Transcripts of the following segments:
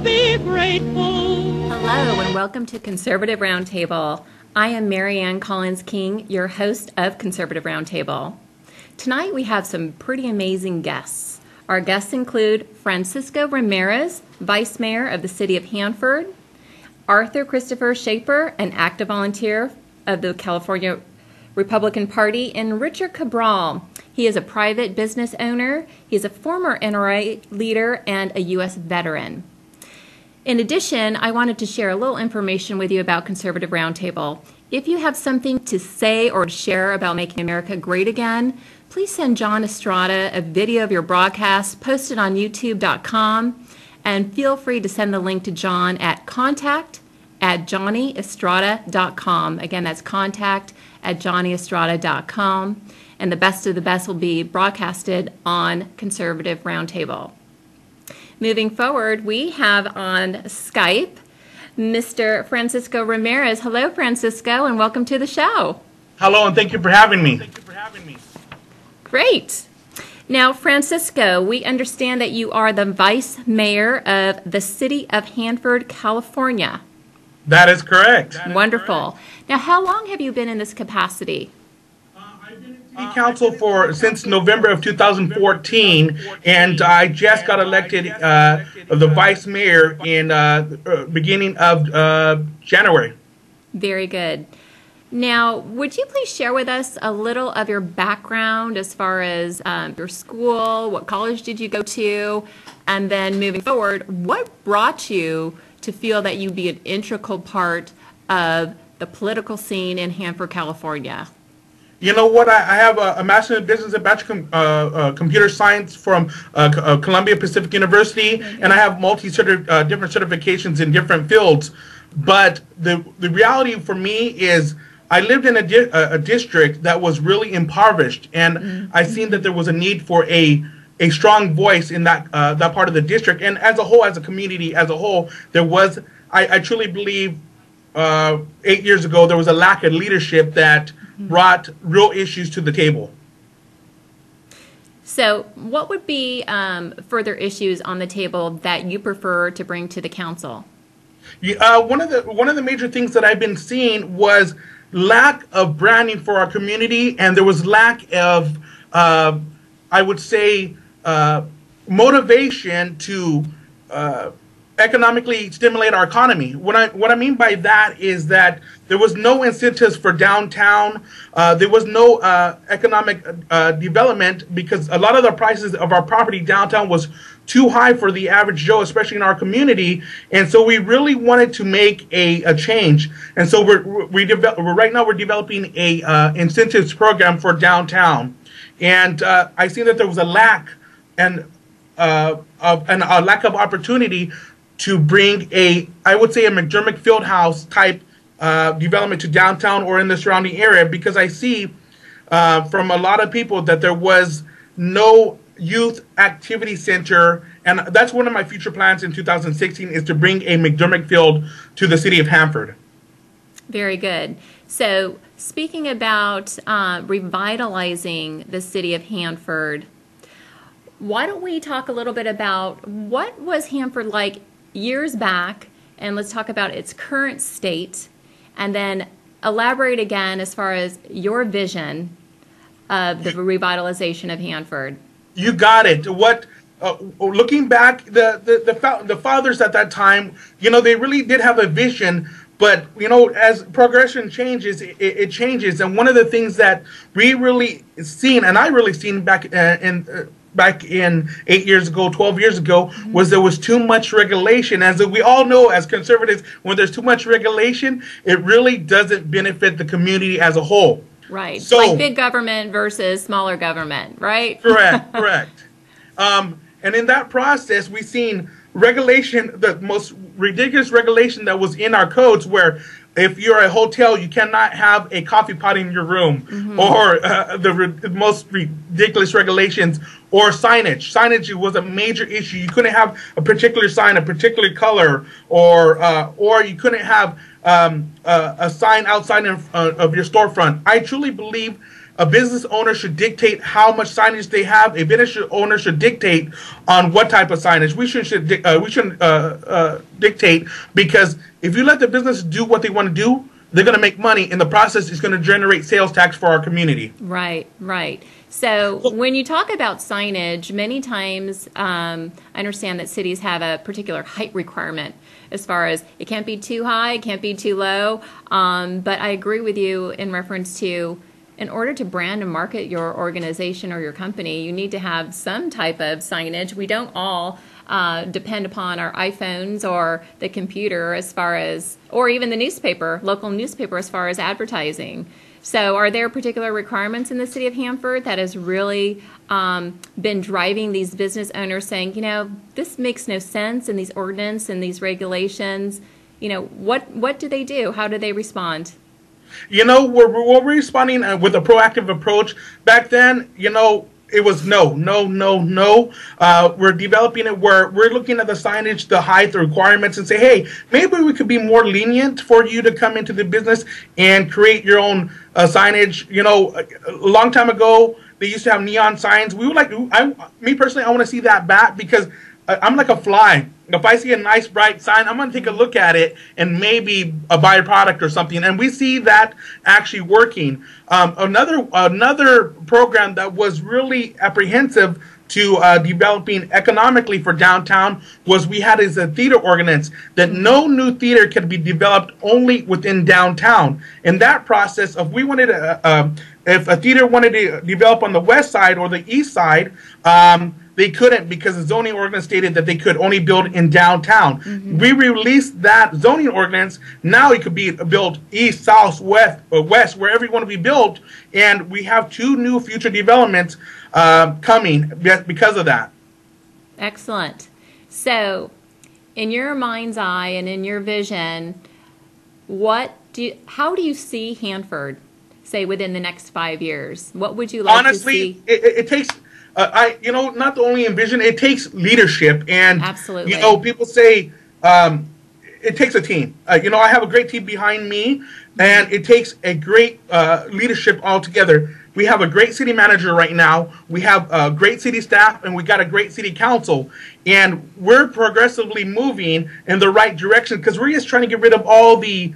be grateful. Hello and welcome to Conservative Roundtable. I am Marianne Collins King, your host of Conservative Roundtable. Tonight we have some pretty amazing guests. Our guests include Francisco Ramirez, Vice Mayor of the City of Hanford, Arthur Christopher Schaefer, an active volunteer of the California Republican Party, and Richard Cabral. He is a private business owner. He is a former NRA leader and a U.S. veteran. In addition, I wanted to share a little information with you about Conservative Roundtable. If you have something to say or to share about making America great again, please send John Estrada a video of your broadcast, post it on youtube.com, and feel free to send the link to John at contact@johnnyestrada.com. Again, that's contact@johnnyestrada.com. And the best of the best will be broadcasted on Conservative Roundtable. Moving forward, we have on Skype Mr. Francisco Ramirez. Hello, Francisco, and welcome to the show. Hello, and thank you for having me. Great. Now, Francisco, we understand that you are the Vice Mayor of the City of Hanford, California. That is correct. Wonderful. Now, how long have you been in this capacity? I've been in City Council since November of 2014, and I just got elected the Vice Mayor in beginning of January. Very good. Now, would you please share with us a little of your background as far as your school, what college did you go to, and then moving forward, what brought you to feel that you'd be an integral part of the political scene in Hanford, California? You know what? I have a Master in Business and Bachelor of Computer Science from Columbia Pacific University, and I have different certifications in different fields. But the reality for me is I lived in a district that was really impoverished, and I seen that there was a need for a strong voice in that part of the district. And as a whole, as a community as a whole, there was, I truly believe 8 years ago, there was a lack of leadership that brought real issues to the table. So what would be further issues on the table that you prefer to bring to the council? One of the major things that I've been seeing was lack of branding for our community, and there was lack of, I would say, motivation to economically stimulate our economy. What I mean by that is that there was no incentives for downtown. There was no economic development because a lot of the prices of our property downtown was too high for the average Joe, especially in our community. And so we really wanted to make a change. And so right now we're developing a incentives program for downtown. And I see that there was a lack and a lack of opportunity to bring I would say a McDermott Fieldhouse type development to downtown or in the surrounding area, because I see from a lot of people that there was no youth activity center, and that's one of my future plans in 2016 is to bring a McDermott Field to the city of Hanford. Very good. So speaking about revitalizing the city of Hanford, why don't we talk a little bit about what was Hanford like years back, and let's talk about its current state, and then elaborate again as far as your vision of the revitalization of Hanford. You got it. Looking back, the fathers at that time, they really did have a vision. But as progression changes, it changes. And one of the things that we really seen, and I really seen back in 8 years ago, 12 years ago, was there was too much regulation. As we all know, as conservatives, when there's too much regulation, it really doesn't benefit the community as a whole. Right. So, like big government versus smaller government, right? Correct, correct. And in that process, we've seen regulation, the most ridiculous regulation that was in our codes, where if you're a hotel, you cannot have a coffee pot in your room, or the most ridiculous regulations, or signage. Signage was a major issue. You couldn't have a particular sign, a particular color, or you couldn't have a sign outside of your storefront. I truly believe a business owner should dictate how much signage they have. A business owner should dictate on what type of signage. We shouldn't dictate, because if you let the business do what they want to do, they're going to make money. In the process, it's going to generate sales tax for our community. Right, right. So when you talk about signage, many times I understand that cities have a particular height requirement as far as it can't be too high, it can't be too low. But I agree with you in reference to, in order to brand and market your organization or your company, you need to have some type of signage. We don't all depend upon our iPhones or the computer as far as, or even the newspaper, local newspaper, as far as advertising. So are there particular requirements in the city of Hanford that has really been driving these business owners saying, you know, this makes no sense in these ordinance and these regulations? You know, what do they do? How do they respond? You know, we're responding with a proactive approach. Back then, you know, it was no. We're developing it where we're looking at the signage, the height, the requirements, and say, hey, maybe we could be more lenient for you to come into the business and create your own signage. You know, a long time ago, they used to have neon signs. We would like, me personally, I want to see that back, because I'm like a fly. If I see a nice bright sign, I'm going to take a look at it and maybe buy a product or something. And we see that actually working. Another program that was really apprehensive to developing economically for downtown was we had as a theater ordinance that no new theater could be developed only within downtown. In that process, if we wanted if a theater wanted to develop on the west side or the east side, they couldn't, because the zoning ordinance stated that they could only build in downtown. Mm-hmm. We released that zoning ordinance. Now it could be built east, south, west, wherever you want to be built. And we have 2 new future developments coming because of that. Excellent. So, in your mind's eye and in your vision, how do you see Hanford, say, within the next 5 years? What would you like to see? Honestly, it takes... not only in vision, it takes leadership. And, absolutely, people say it takes a team. I have a great team behind me, and it takes a great leadership altogether. We have a great city manager right now. We have a great city staff, and we got a great city council. And we're progressively moving in the right direction, because we're just trying to get rid of all the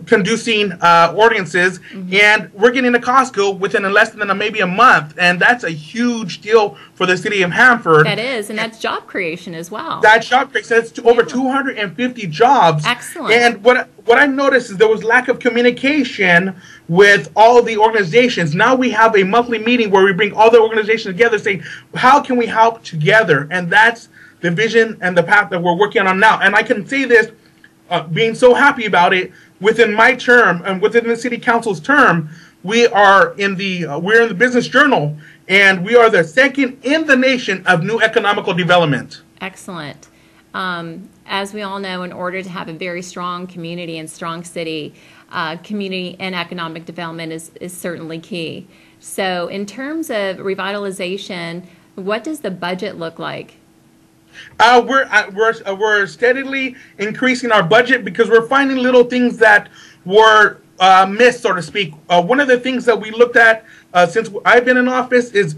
conducing ordinances, mm-hmm. and we're getting to Costco within less than maybe a month, and that's a huge deal for the city of Hanford. That is, and that's job creation as well. That's job creation. That's over 250 jobs. Excellent. And what I've noticed is there was lack of communication with all the organizations. Now we have a monthly meeting where we bring all the organizations together, saying, how can we help together? And that's the vision and the path that we're working on now. And I can say this, being so happy about it, within my term and within the city council's term, we're in the Business Journal, and we are the second in the nation of new economical development. Excellent. As we all know, in order to have a very strong community and strong city, community and economic development is certainly key. So in terms of revitalization, what does the budget look like? We're steadily increasing our budget, because we're finding little things that were missed, so to speak. One of the things that we looked at since I've been in office is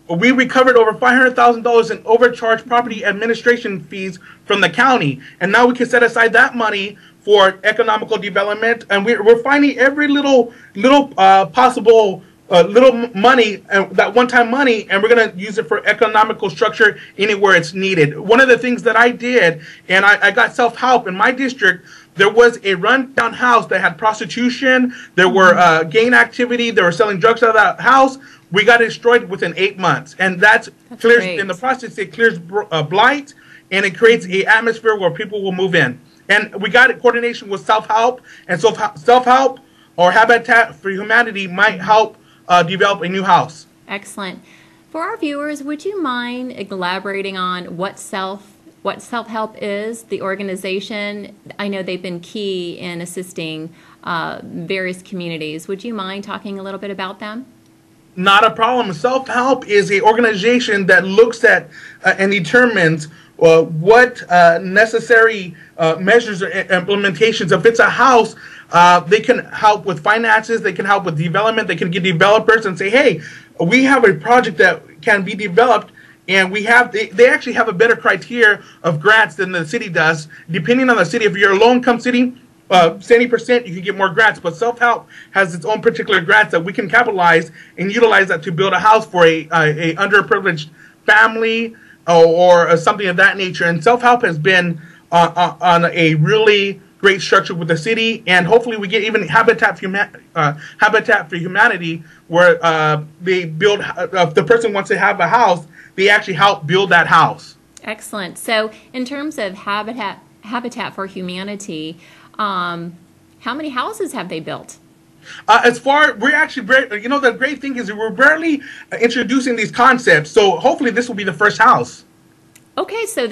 we recovered over $500,000 in overcharged property administration fees from the county, and now we can set aside that money for economical development. And we're finding every little possible little money, that one-time money, and we're going to use it for economical structure anywhere it's needed. One of the things that I did, and I got self-help in my district, there was a run-down house that had prostitution, there were gang activity, they were selling drugs out of that house. We got it destroyed within 8 months, and that's clears great. In the process, it clears blight, and it creates an atmosphere where people will move in. And we got it coordination with self-help, and so self-help or Habitat for Humanity might help develop a new house. Excellent. For our viewers, would you mind elaborating on what self-help is, the organization? I know they've been key in assisting various communities. Would you mind talking a little bit about them? Not a problem. Self-help is a organization that looks at and determines what necessary measures or implementations. If it's a house, they can help with finances, they can help with development, they can get developers and say, hey, we have a project that can be developed, and they actually have a better criteria of grants than the city does. Depending on the city, if you're a low-income city, 70% you can get more grants, but self-help has its own particular grants that we can capitalize and utilize that to build a house for a underprivileged family or something of that nature. And self-help has been on a really great structure with the city, and hopefully we get even Habitat for Humanity, where they build. If the person wants to have a house, they actually help build that house. Excellent. So, in terms of Habitat for Humanity, how many houses have they built? We're actually, the great thing is we're barely introducing these concepts, so hopefully this will be the first house. Okay, so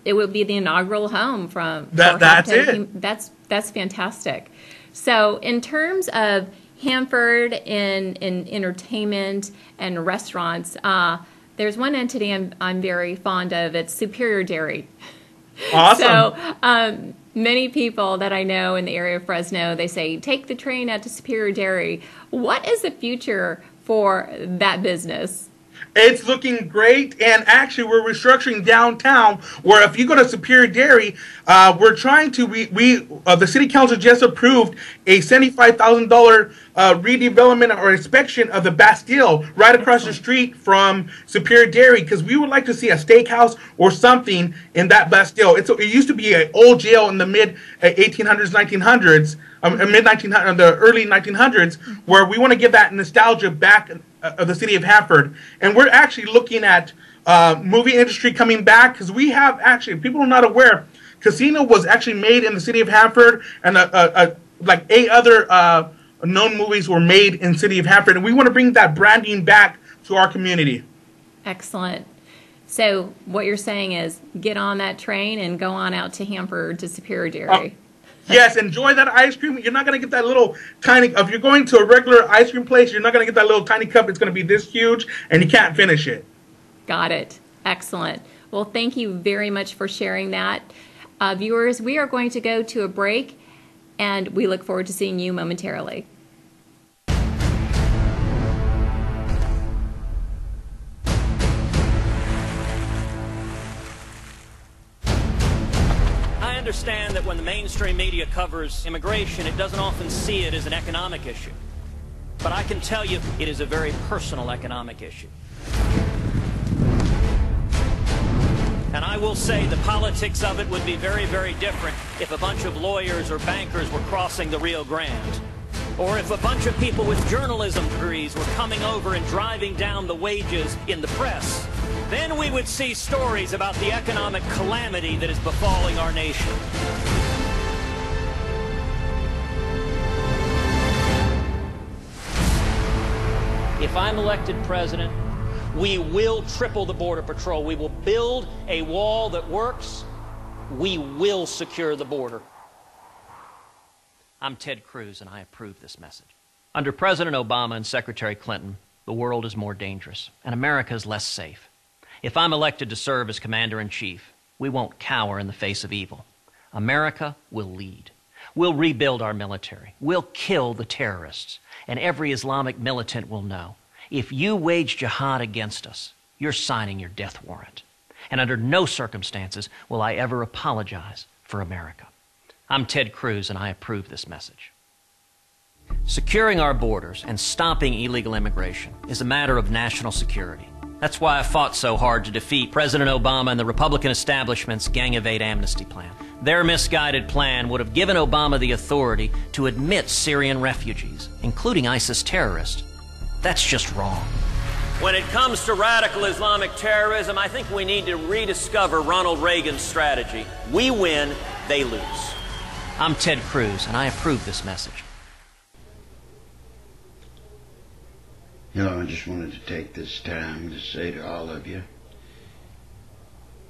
it will be the inaugural home from that's it. That's fantastic. So in terms of Hanford in entertainment and restaurants, there's one entity I'm very fond of. It's Superior Dairy. Awesome. So many people that I know in the area of Fresno, they say, take the train out to Superior Dairy. What is the future for that business? It's looking great, and actually we're restructuring downtown, where if you go to Superior Dairy, we're trying to, the city council just approved a $75,000 redevelopment or inspection of the Bastille right across the street from Superior Dairy, because we would like to see a steakhouse or something in that Bastille. It used to be an old jail in the mid 1800s, 1900s, the early 1900s, where we want to give that nostalgia back of the city of Hanford. And we're actually looking at movie industry coming back, because we have actually, people are not aware, Casino was actually made in the city of Hanford, and like 8 other known movies were made in the city of Hanford, and we want to bring that branding back to our community. Excellent. So what you're saying is get on that train and go on out to Hanford to Superior Dairy. Yes, enjoy that ice cream. You're not going to get that little tiny, if you're going to a regular ice cream place, you're not going to get that little tiny cup. It's going to be this huge, and you can't finish it. Got it. Excellent. Well, thank you very much for sharing that. Viewers, we are going to go to a break, and we look forward to seeing you momentarily. I understand that when the mainstream media covers immigration, it doesn't often see it as an economic issue. But I can tell you it is a very personal economic issue. And I will say the politics of it would be very, very different if a bunch of lawyers or bankers were crossing the Rio Grande. Or if a bunch of people with journalism degrees were coming over and driving down the wages in the press. Then we would see stories about the economic calamity that is befalling our nation. If I'm elected president, we will triple the Border Patrol. We will build a wall that works. We will secure the border. I'm Ted Cruz, and I approve this message. Under President Obama and Secretary Clinton, the world is more dangerous, and America is less safe. If I'm elected to serve as Commander-in-Chief, we won't cower in the face of evil. America will lead. We'll rebuild our military. We'll kill the terrorists. And every Islamic militant will know, if you wage jihad against us, you're signing your death warrant. And under no circumstances will I ever apologize for America. I'm Ted Cruz, and I approve this message. Securing our borders and stopping illegal immigration is a matter of national security. That's why I fought so hard to defeat President Obama and the Republican establishment's Gang of 8 amnesty plan. Their misguided plan would have given Obama the authority to admit Syrian refugees, including ISIS terrorists. That's just wrong. When it comes to radical Islamic terrorism, I think we need to rediscover Ronald Reagan's strategy. We win, they lose. I'm Ted Cruz, and I approve this message. You know, I just wanted to take this time to say to all of you,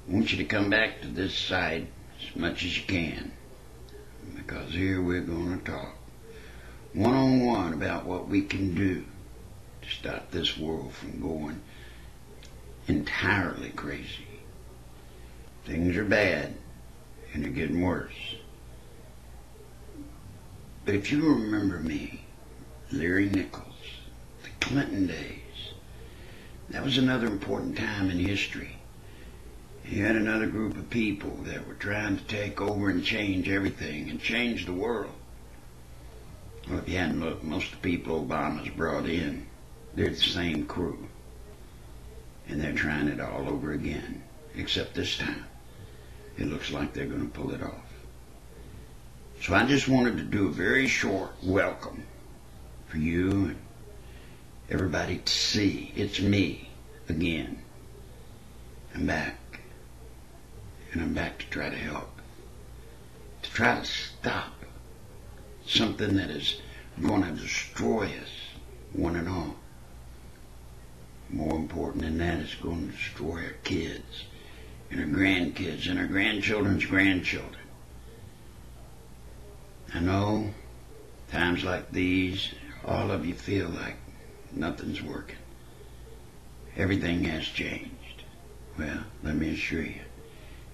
I want you to come back to this side as much as you can, because here we're going to talk one-on-one about what we can do to stop this world from going entirely crazy. Things are bad, and they're getting worse. But if you remember me, Larry Nichols, the Clinton days, that was another important time in history. You had another group of people that were trying to take over and change everything and change the world. Well, if you hadn't looked, most of the people Obama's brought in, they're the same crew. And they're trying it all over again. Except this time, it looks like they're going to pull it off. So I just wanted to do a very short welcome for you and everybody to see it's me again. I'm back. And I'm back to try to help. To try to stop something that is going to destroy us, one and all. More important than that, it's going to destroy our kids and our grandkids and our grandchildren's grandchildren. I know times like these, all of you feel like nothing's working. Everything has changed. Well, let me assure you,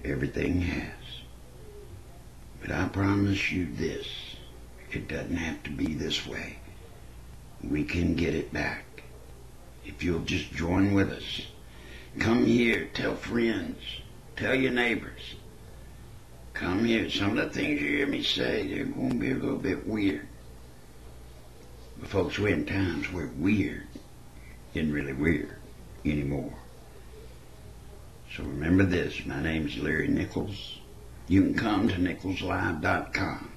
everything has. But I promise you this, it doesn't have to be this way. We can get it back. If you'll just join with us. Come here, tell friends, tell your neighbors. Come here. Some of the things you hear me say, they're going to be a little bit weird. But folks, we're in times where weird isn't really weird anymore. So remember this, my name is Larry Nichols. You can come to nicholslive.com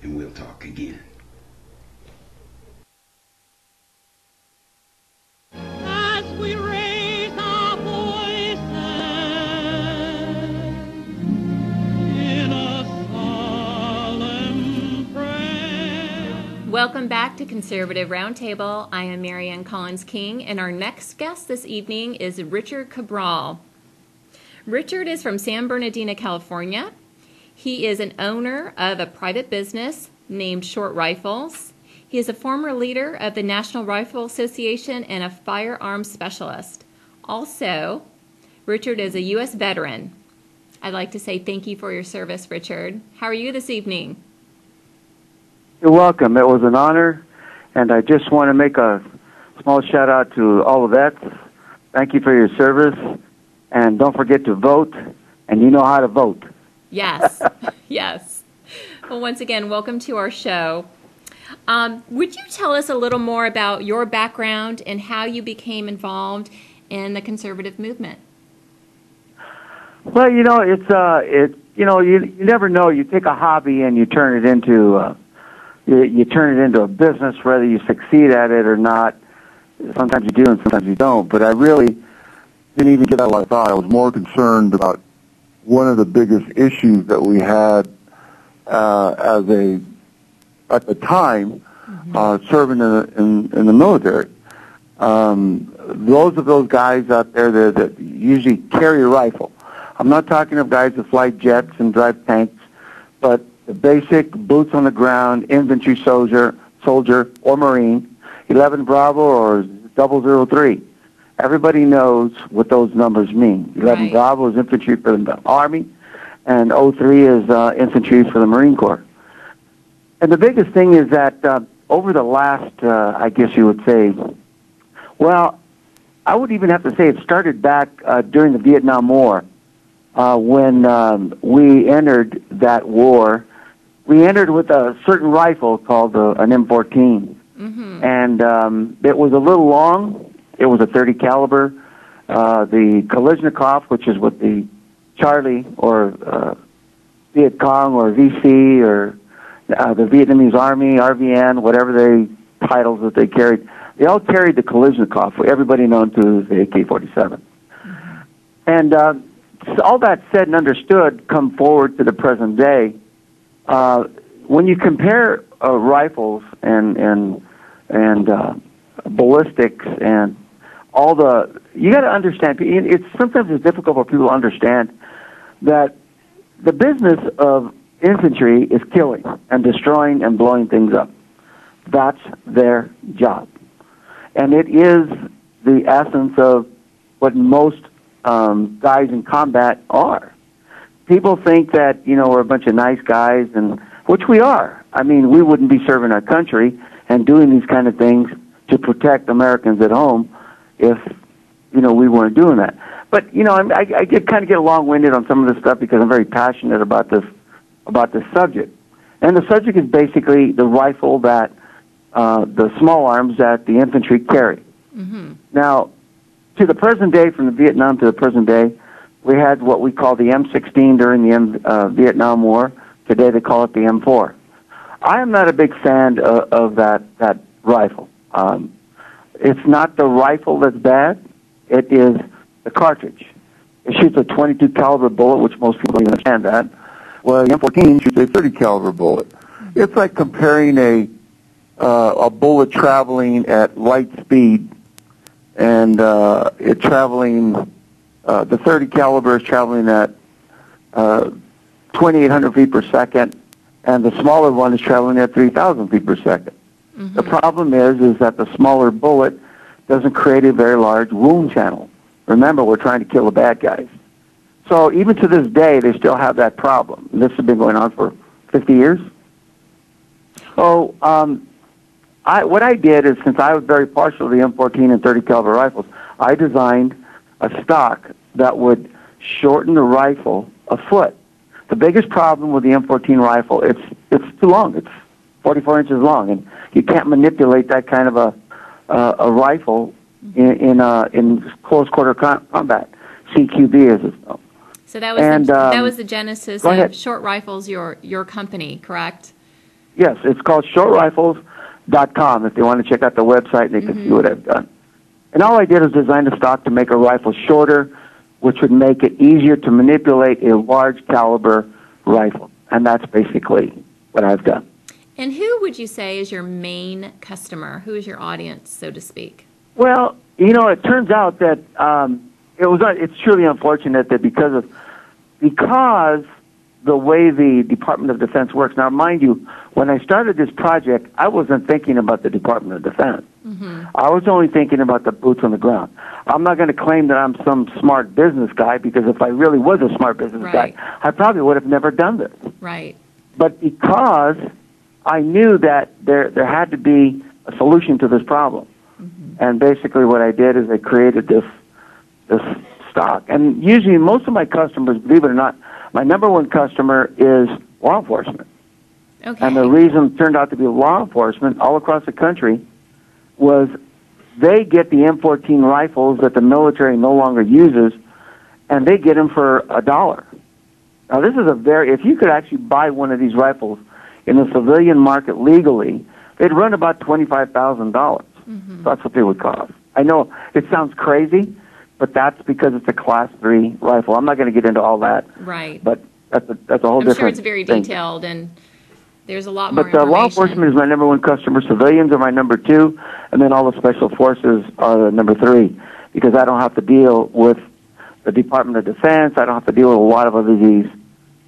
and we'll talk again. As we raise our voices in a solemn prayer. Welcome back to Conservative Roundtable. I am Marianne Collins King, and our next guest this evening is Richard Cabral. Richard is from San Bernardino, California. He is an owner of a private business named Short Rifles. He is a former leader of the National Rifle Association and a firearms specialist. Also, Richard is a U.S. veteran. I'd like to say thank you for your service, Richard. How are you this evening? You're welcome. It was an honor, and I just want to make a small shout-out to all the vets. Thank you for your service, and don't forget to vote, and you know how to vote. Yes, yes. Well, once again, welcome to our show. Would you tell us a little more about your background and how you became involved in the conservative movement? Well, you know, you never know. You take a hobby and you turn it into you turn it into a business, whether you succeed at it or not. Sometimes you do and sometimes you don't. But I really didn't even give that a lot of thought. I was more concerned about one of the biggest issues that we had at the time serving in the military. Those of those guys out there that usually carry a rifle. I'm not talking of guys that fly jets and drive tanks, but the basic boots on the ground infantry soldier or Marine, 11 Bravo or 003. Everybody knows what those numbers mean. 11 Bravo is infantry for the Army, and 03 is infantry for the Marine Corps. And the biggest thing is that over the last, I guess you would say, well, I would even have to say it started back during the Vietnam War when we entered that war. We entered with a certain rifle called an M14, and it was a little long. It was a 30 caliber. The Kalashnikov, which is what the Charlie or Viet Cong or VC or the Vietnamese Army, RVN, whatever the titles that they carried, they all carried the Kalashnikov, everybody known to as the AK-47. And all that said and understood, come forward to the present day. When you compare rifles and ballistics and all the, you got to understand. Sometimes it's difficult for people to understand that the business of infantry is killing and destroying and blowing things up. That's their job. And it is the essence of what most guys in combat are. People think that, we're a bunch of nice guys, and which we are. I mean, we wouldn't be serving our country and doing these kind of things to protect Americans at home if, we weren't doing that. But, I kind of get long-winded on some of this stuff because I'm very passionate about this subject. And the subject is basically the rifle that the small arms that the infantry carry. Mm-hmm. Now, to the present day, from the Vietnam to the present day, we had what we call the M16 during the Vietnam War. Today they call it the M4. I am not a big fan of that rifle. It's not the rifle that's bad. It is the cartridge. It shoots a 22 caliber bullet, which most people don't understand that. Well, the M14 shoots a 30 caliber bullet. It's like comparing a bullet traveling at light speed and it traveling, the 30 caliber is traveling at 2,800 feet per second, and the smaller one is traveling at 3,000 feet per second. Mm-hmm. The problem is that the smaller bullet doesn't create a very large wound channel. Remember, we're trying to kill the bad guys. So even to this day, they still have that problem. This has been going on for 50 years. So what I did is, since I was very partial to the M14 and 30 caliber rifles, I designed a stock that would shorten the rifle a foot. The biggest problem with the M14 rifle, it's too long. It's 44 inches long, and you can't manipulate that kind of a rifle in close quarter combat. CQB is its known. So that was the genesis of Short Rifles, your company, correct? Yes, it's called shortrifles.com. If they want to check out the website, they can see what I've done. And all I did is design a stock to make a rifle shorter, which would make it easier to manipulate a large caliber rifle. And that's basically what I've done. And who would you say is your main customer? Who is your audience, so to speak? Well, it turns out that it's truly unfortunate that because the way the Department of Defense works. Now, mind you, when I started this project, I wasn't thinking about the Department of Defense. Mm-hmm. I was only thinking about the boots on the ground. I'm not going to claim that I'm some smart business guy, because if I really was a smart business guy, I probably would have never done this. Right. But because I knew that there had to be a solution to this problem. Mm-hmm. And basically what I did is I created this stock. And usually most of my customers, believe it or not, my number one customer is law enforcement. Okay. And the reason it turned out to be law enforcement all across the country was they get the M14 rifles that the military no longer uses, and they get them for $1. Now, this is if you could actually buy one of these rifles in the civilian market legally, they'd run about $25,000. Mm-hmm. That's what they would cost. I know it sounds crazy, but that's because it's a Class 3 rifle. I'm not going to get into all that. Right. But that's a whole different thing. I'm sure it's very detailed, and there's a lot more information. But law enforcement is my number one customer. Civilians are my number two, and then all the special forces are the number three, because I don't have to deal with the Department of Defense. I don't have to deal with a lot of other these.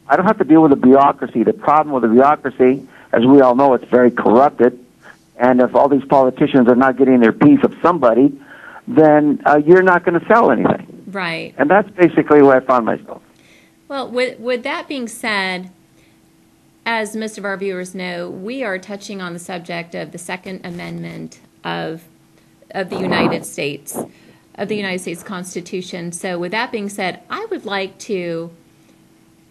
I don't have to deal with the bureaucracy. The problem with the bureaucracy, as we all know, it's very corrupted. And if all these politicians are not getting their piece of somebody, then you're not going to sell anything. Right. And that's basically where I found myself. Well, with that being said, as most of our viewers know, we are touching on the subject of the Second Amendment of the United States, of the United States Constitution. So with that being said, I would like to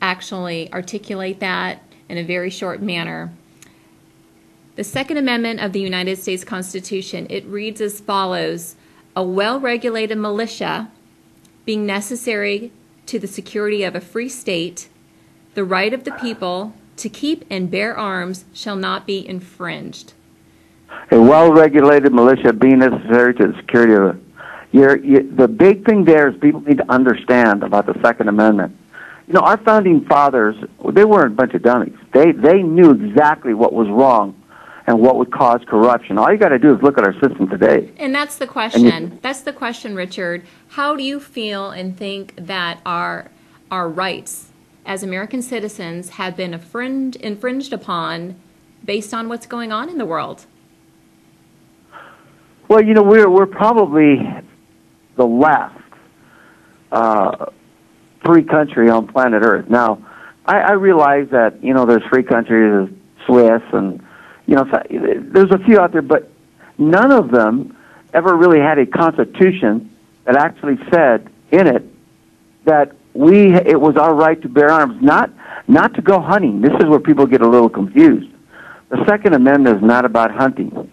actually articulate that in a very short manner. The Second Amendment of the United States Constitution, it reads as follows: a well-regulated militia being necessary to the security of a free state, the right of the people to keep and bear arms shall not be infringed. A well-regulated militia being necessary to the security of the big thing there is people need to understand about the Second Amendment. Our founding fathers, they weren't a bunch of dummies. They knew exactly what was wrong and what would cause corruption. All you got to do is look at our system today. And that's the question. That's the question, Richard. How do you feel and think that our rights as American citizens have been infringed upon based on what's going on in the world? Well, we're probably the last free country on planet Earth. Now, I realize that there's free countries, Swiss, and there's a few out there, but none of them ever really had a constitution that actually said in it that it was our right to bear arms, not to go hunting. This is where people get a little confused. The Second Amendment is not about hunting.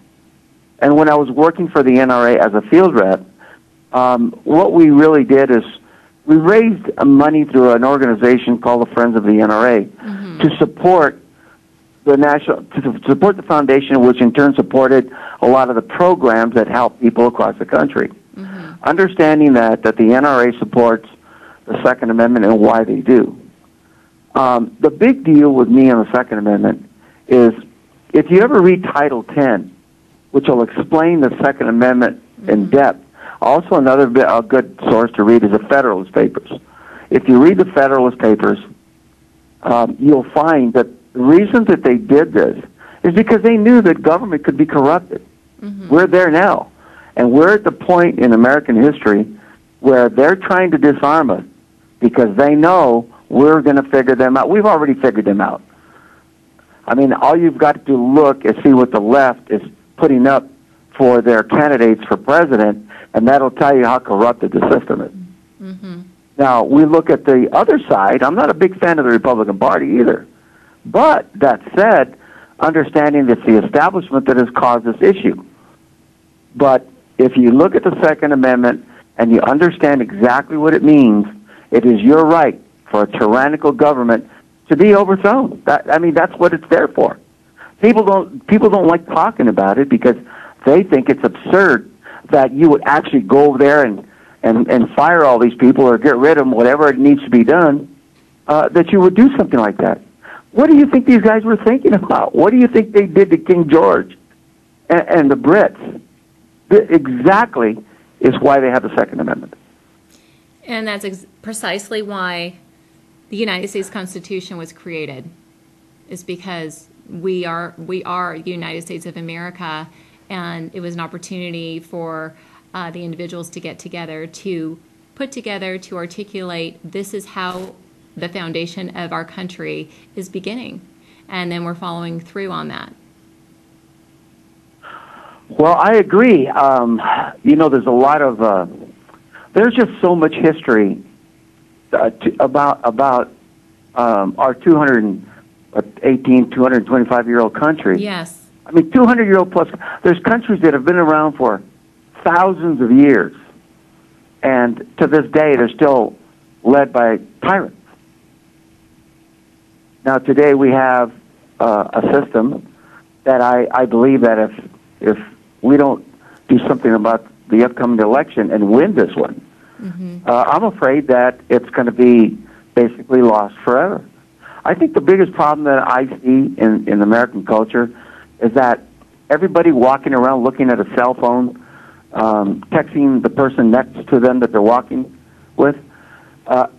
And when I was working for the NRA as a field rep, what we really did is we raised money through an organization called the Friends of the NRA to support to support the foundation, which in turn supported a lot of the programs that help people across the country. Understanding that the NRA supports the Second Amendment and why they do. The big deal with me on the Second Amendment is if you ever read Title 10, which will explain the Second Amendment in depth. Also, a good source to read is the Federalist Papers. If you read the Federalist Papers, you'll find that the reason that they did this is because they knew that government could be corrupted. We're there now. And we're at the point in American history where they're trying to disarm us because they know we're going to figure them out. We've already figured them out. I mean, all you've got to look is see what the left is putting up for their candidates for president, and that'll tell you how corrupted the system is. Now, we look at the other side. I'm not a big fan of the Republican Party either. But that said, understanding it's the establishment that has caused this issue. But if you look at the Second Amendment and you understand exactly what it means, it is your right for a tyrannical government to be overthrown. That's what it's there for. People don't like talking about it because they think it's absurd that you would actually go over there and fire all these people or get rid of them, whatever it needs to be done, that you would do something like that. What do you think these guys were thinking about? What do you think they did to King George and the Brits? Exactly is why they have the Second Amendment. And that's precisely why the United States Constitution was created, is because we are the United States of America, and it was an opportunity for the individuals to get together, to put together, to articulate, this is how the foundation of our country is beginning. And then we're following through on that. Well, I agree. There's a lot of, there's just so much history about our 225-year-old country. Yes. 200-year-old plus. There's countries that have been around for thousands of years, and to this day they're still led by tyrants. Now today we have a system that I believe that if we don't do something about the upcoming election and win this one, I'm afraid that it's going to be basically lost forever. I think the biggest problem that I see in American culture is that everybody walking around looking at a cell phone, texting the person next to them that they're walking with,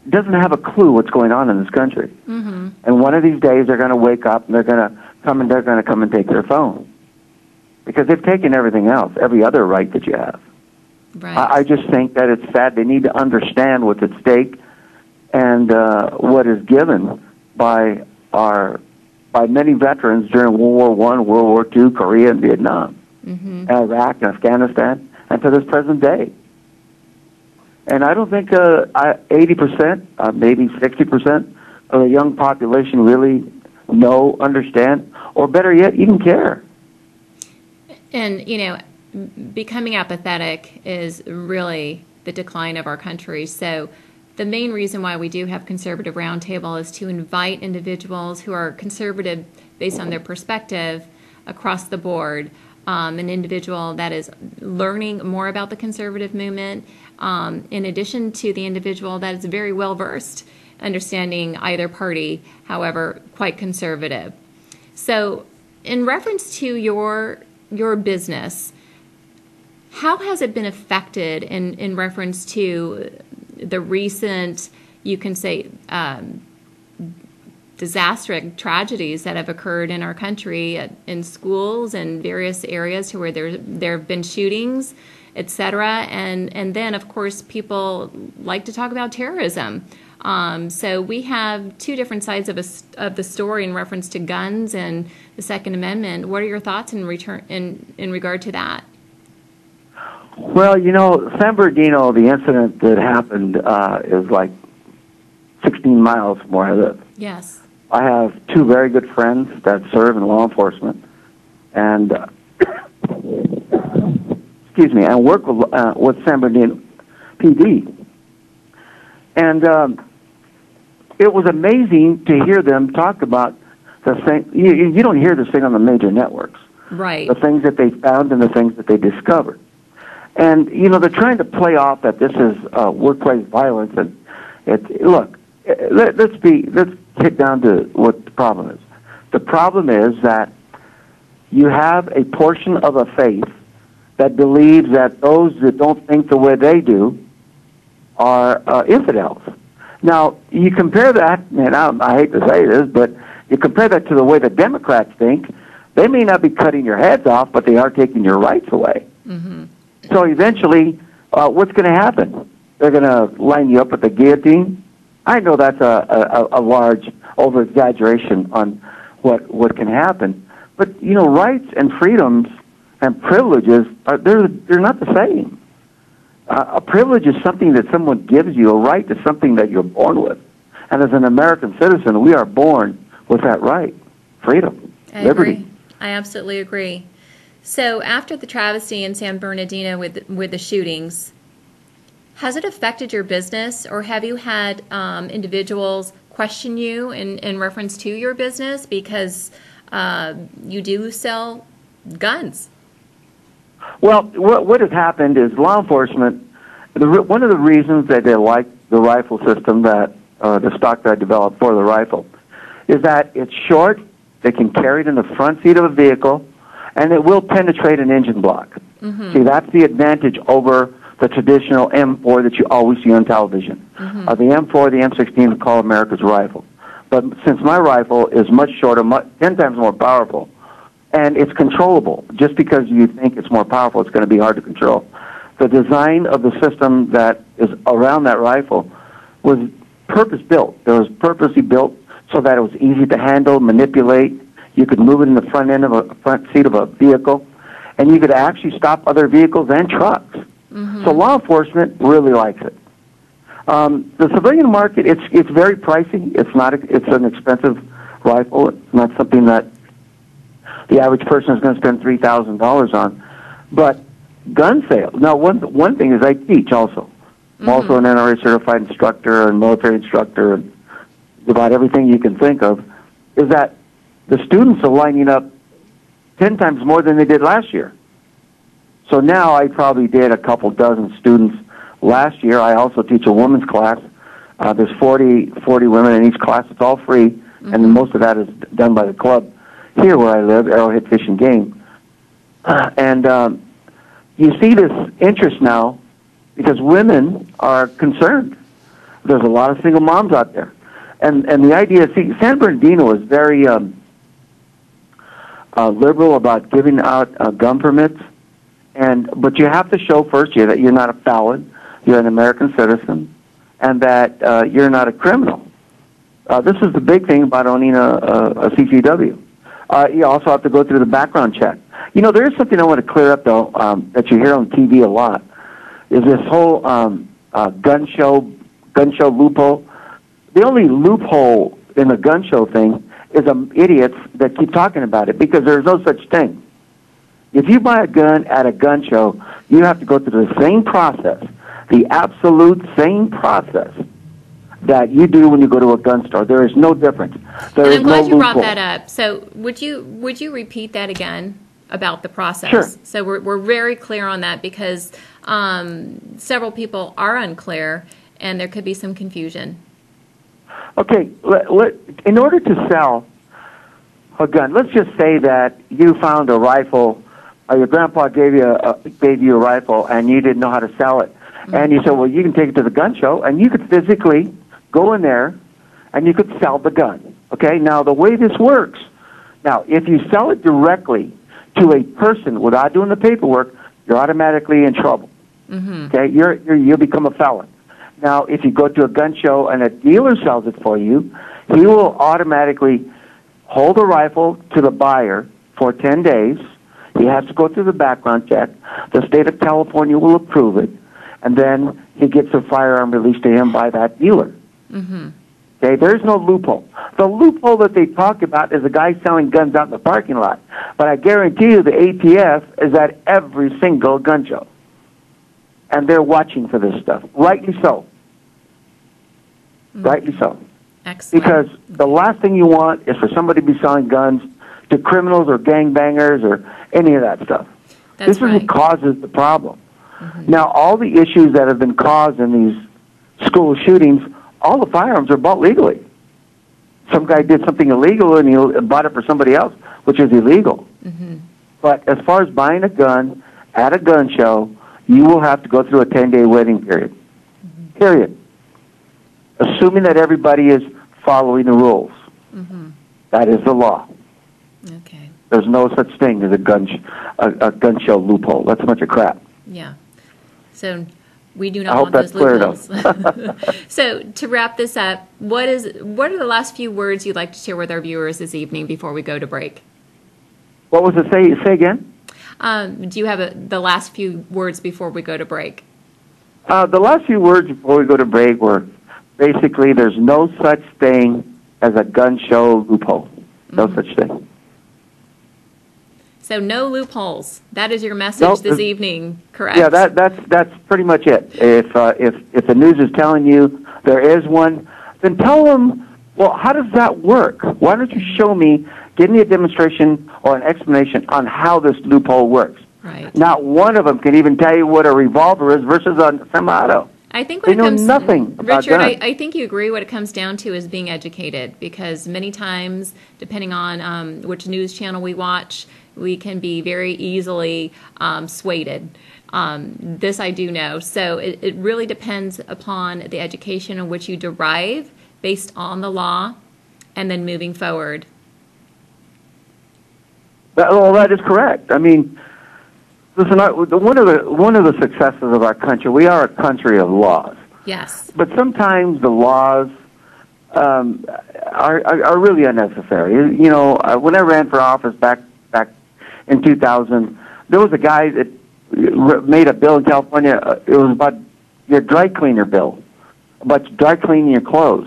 doesn't have a clue what's going on in this country. And one of these days they're going to wake up and they're going to come and take their phone because they've taken everything else, every other right that you have. Right. I just think that it's sad. They need to understand what's at stake and what is given by many veterans during World War I, World War II, Korea, and Vietnam, Iraq, and Afghanistan, and to this present day. And I don't think 80%, maybe 60% of the young population really know, understand, or better yet, even care. And, becoming apathetic is really the decline of our country. So the main reason why we do have Conservative Roundtable is to invite individuals who are conservative based on their perspective across the board. An individual that is learning more about the conservative movement, in addition to the individual that is very well versed, understanding either party, however, quite conservative. So in reference to your business, how has it been affected in reference to the recent, you can say, disastrous tragedies that have occurred in our country in schools and various areas to where there have been shootings, etc. And then, of course, people like to talk about terrorism. So we have two different sides of the story in reference to guns and the Second Amendment. What are your thoughts in regard to that? Well, San Bernardino, the incident that happened is like 16 miles from where I live. Yes. I have two very good friends that serve in law enforcement, and excuse me, and work with San Bernardino PD. And it was amazing to hear them talk about the thing. You don't hear this thing on the major networks. Right. The things that they found and the things that they discovered. And, they're trying to play off that this is workplace violence. And look, let's get down to what the problem is. The problem is that you have a portion of a faith that believes that those that don't think the way they do are infidels. Now, you compare that, and I hate to say this, but you compare that to the way the Democrats think. They may not be cutting your heads off, but they are taking your rights away. Mm-hmm. So eventually, what's going to happen? They're going to line you up with the guillotine. I know that's a large over-exaggeration on what can happen. But, rights and freedoms and privileges, they're not the same. A privilege is something that someone gives you. A right is something that you're born with. And as an American citizen, we are born with that right, freedom, liberty. Agree. I absolutely agree. So after the travesty in San Bernardino with the shootings, has it affected your business, or have you had individuals question you in reference to your business because you do sell guns? Well, what has happened is law enforcement, one of the reasons that they like the rifle system, that the stock that I developed for the rifle, is that it's short, they can carry it in the front seat of a vehicle, and it will penetrate an engine block. Mm-hmm. See, that's the advantage over the traditional M4 that you always see on television. Mm-hmm. The M4, the M16 is called America's rifle. But since my rifle is much shorter, 10 times more powerful, and it's controllable, just because you think it's more powerful, it's going to be hard to control. The design of the system that is around that rifle was purpose-built. It was purposely built so that it was easy to handle, manipulate. You could move it in the front seat of a vehicle, and you could actually stop other vehicles and trucks. Mm-hmm. So law enforcement really likes it. The civilian market, it's very pricey. It's an expensive rifle. It's not something that the average person is going to spend $3,000 on. But gun sales. Now, one thing is I teach also. I'm also an NRA certified instructor and military instructor, and about everything you can think of, is that the students are lining up 10 times more than they did last year. So now I probably did a couple dozen students last year. I also teach a women's class. There's 40 women in each class. It's all free, and most of that is done by the club here where I live, Arrowhead Fish and Game. You see this interest now because women are concerned. There's a lot of single moms out there. And the idea, see, San Bernardino is very liberal about giving out gun permits, but you have to show first that you're not a felon, you're an American citizen, and that you're not a criminal. This is the big thing about owning a CCW. You also have to go through the background check. There is something I want to clear up, though, that you hear on TV a lot, is this whole gun show loophole. The only loophole in the gun show thing is idiots that keep talking about it, because there's no such thing. If you buy a gun at a gun show, you have to go through the same process, the absolute same process that you do when you go to a gun store. There is no difference. I'm glad you brought that up. So would you repeat that again about the process? Sure. So we're very clear on that, because several people are unclear and there could be some confusion. Okay, in order to sell a gun, let's just say that you found a rifle, or your grandpa gave you a rifle, and you didn't know how to sell it. Mm-hmm. And you said, well, you can take it to the gun show, and you could physically go in there, and you could sell the gun. Okay, now the way this works, now if you sell it directly to a person without doing the paperwork, you're automatically in trouble. Okay, you'll become a felon. Now, if you go to a gun show and a dealer sells it for you, he will automatically hold a rifle to the buyer for 10 days. He has to go through the background check. The state of California will approve it, and then he gets a firearm released to him by that dealer. Okay, there's no loophole. The loophole that they talk about is a guy selling guns out in the parking lot. But I guarantee you the ATF is at every single gun show. And they're watching for this stuff. Rightly so. Rightly so. Excellent. Because the last thing you want is for somebody to be selling guns to criminals or gangbangers or any of that stuff. This is what causes the problem. Now, all the issues that have been caused in these school shootings, all the firearms are bought legally. Some guy did something illegal and he bought it for somebody else, which is illegal. But as far as buying a gun at a gun show, you will have to go through a 10-day waiting period. Period. Assuming that everybody is following the rules. That is the law. Okay. There's no such thing as a gun show loophole. That's a bunch of crap. Yeah. So we do not want those loopholes. So to wrap this up, what are the last few words you'd like to share with our viewers this evening before we go to break? What was it? Say again? Do you have the last few words before we go to break? The last few words before we go to break were basically there's no such thing as a gun show loophole. No such thing. So no loopholes. That is your message this evening, correct? Yeah, that's pretty much it. If the news is telling you there is one, then tell them, well, how does that work? Why don't you show me, give me a demonstration or an explanation on how this loophole works. Right. Not one of them can even tell you what a revolver is versus a semi-auto. I think they know nothing about Richard, guns. I think you agree what it comes down to is being educated, because many times, depending on which news channel we watch, we can be very easily swayed. This I do know. So it really depends upon the education in which you derive based on the law and then moving forward. Well, that is correct. I mean, listen, one of the successes of our country, we are a country of laws. Yes. But sometimes the laws are really unnecessary. You know, when I ran for office back in 2000, there was a guy that made a bill in California. It was about your dry cleaner bill, about dry cleaning your clothes.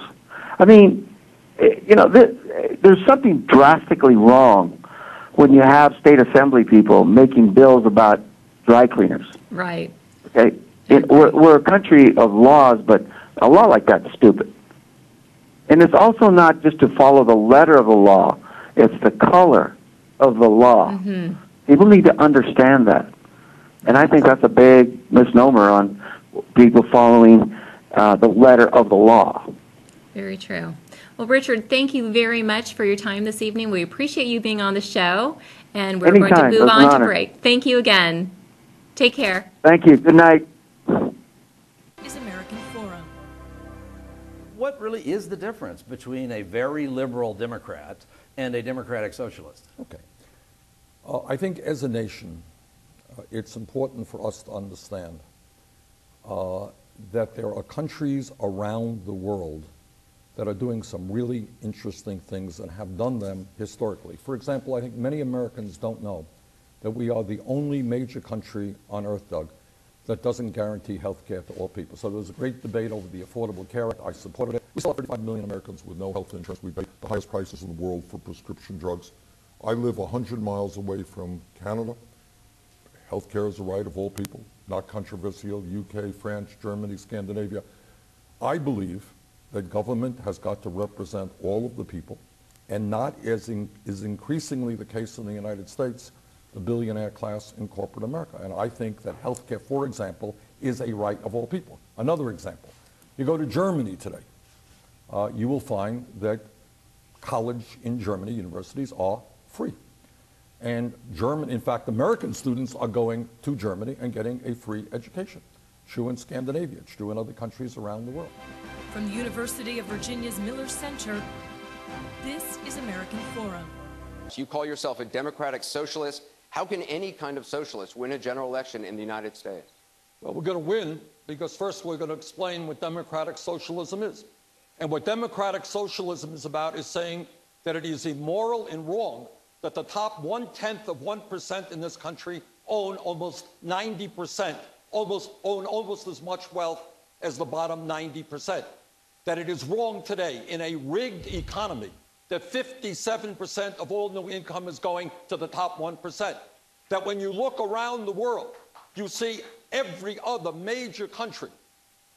I mean, you know, there's something drastically wrong when you have state assembly people making bills about dry cleaners. Right. Okay? We're a country of laws, but a law like that's stupid. And it's also not just to follow the letter of the law, it's the color of the law. People need to understand that. And I think that's a big misnomer on people following the letter of the law. Very true. Well, Richard, thank you very much for your time this evening. We appreciate you being on the show, and we're going to move on to break. Thank you again. Take care. Thank you. Good night. Is American Forum. What really is the difference between a very liberal Democrat and a democratic socialist? Okay. I think as a nation, it's important for us to understand that there are countries around the world that are doing some really interesting things and have done them historically. For example, I think many Americans don't know that we are the only major country on earth, Doug, that doesn't guarantee health care to all people. So there was a great debate over the Affordable Care Act. I supported it. We still have 35 million Americans with no health insurance. We pay the highest prices in the world for prescription drugs. I live 100 miles away from Canada. Health care is a right of all people, not controversial. UK, France, Germany, Scandinavia. I believe that government has got to represent all of the people, and not, as is increasingly the case in the United States, the billionaire class in corporate America. And I think that health care, for example, is a right of all people. Another example, you go to Germany today, you will find that college in Germany, universities, are free. And in fact, American students are going to Germany and getting a free education. It's true in Scandinavia, it's true in other countries around the world. From the University of Virginia's Miller Center, This is American Forum. You call yourself a democratic socialist. How can any kind of socialist win a general election in the United States? Well, we're going to win because first we're going to explain what democratic socialism is. And what democratic socialism is about is saying that it is immoral and wrong that the top 0.1% in this country own almost 90%, own almost as much wealth as the bottom 90%. That it is wrong today in a rigged economy that 57% of all new income is going to the top 1%. That when you look around the world, you see every other major country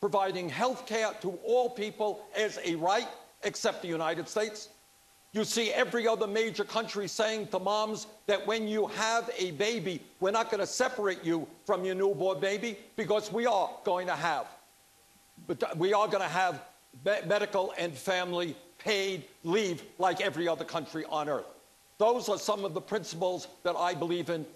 providing health care to all people as a right, except the United States. You see every other major country saying to moms that when you have a baby, we're not going to separate you from your newborn baby because we are going to have medical and family paid leave like every other country on earth. Those are some of the principles that I believe in,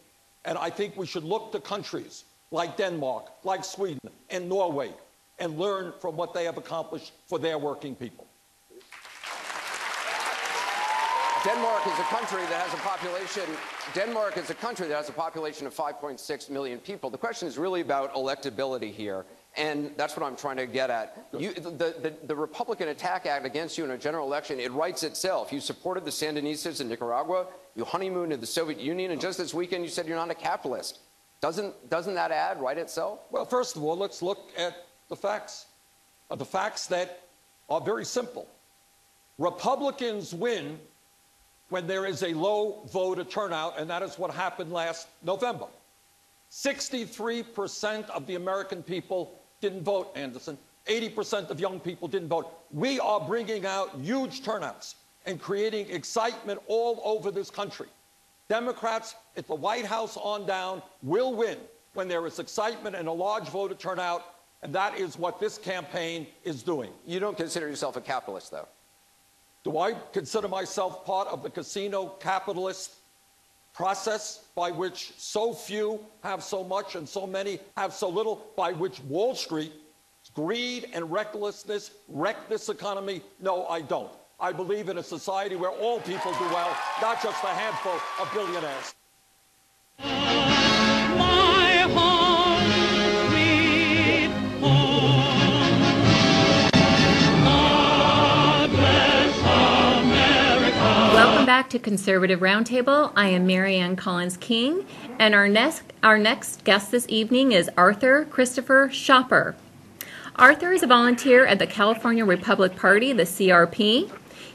and I think we should look to countries like Denmark, like Sweden, and Norway, and learn from what they have accomplished for their working people. Denmark is a country that has a population of 5.6 million people. The question is really about electability here. And that's what I'm trying to get at. The Republican Attack Act against you in a general election, it writes itself. You supported the Sandinistas in Nicaragua. You honeymooned in the Soviet Union. And just this weekend, you said you're not a capitalist. Doesn't that ad write itself? Well, first of all, let's look at the facts. The facts that are very simple. Republicans win when there is a low voter turnout, and that is what happened last November. 63% of the American people didn't vote, Anderson. 80% of young people didn't vote. We are bringing out huge turnouts and creating excitement all over this country. Democrats at the White House on down will win when there is excitement and a large voter turnout, and that is what this campaign is doing. You don't consider yourself a capitalist, though? Do I consider myself part of the casino capitalist process by which so few have so much and so many have so little, by which Wall Street, greed and recklessness wreck this economy? No, I don't. I believe in a society where all people do well, not just a handful of billionaires. My home, sweet home. God bless America. Welcome back to Conservative Roundtable. I am Marianne Collins King, and our next guest this evening is Arthur Christopher Schopper. Arthur is a volunteer at the California Republican Party, the CRP.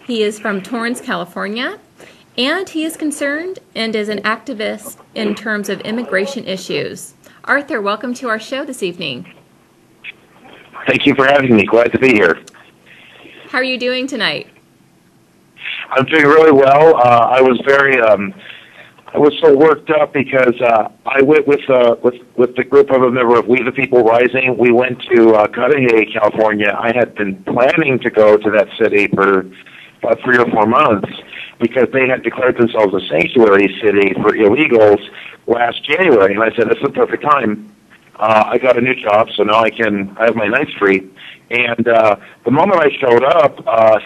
He is from Torrance, California, and he is concerned and is an activist in terms of immigration issues. Arthur, welcome to our show this evening. Thank you for having me. Glad to be here. How are you doing tonight? I'm doing really well. I was so worked up because I went with the group of a member of We the People Rising. We went to Cudahy, California. I had been planning to go to that city for about 3 or 4 months because they had declared themselves a sanctuary city for illegals last January. And I said, this is the perfect time. I got a new job, so now I have my nights free. And the moment I showed up,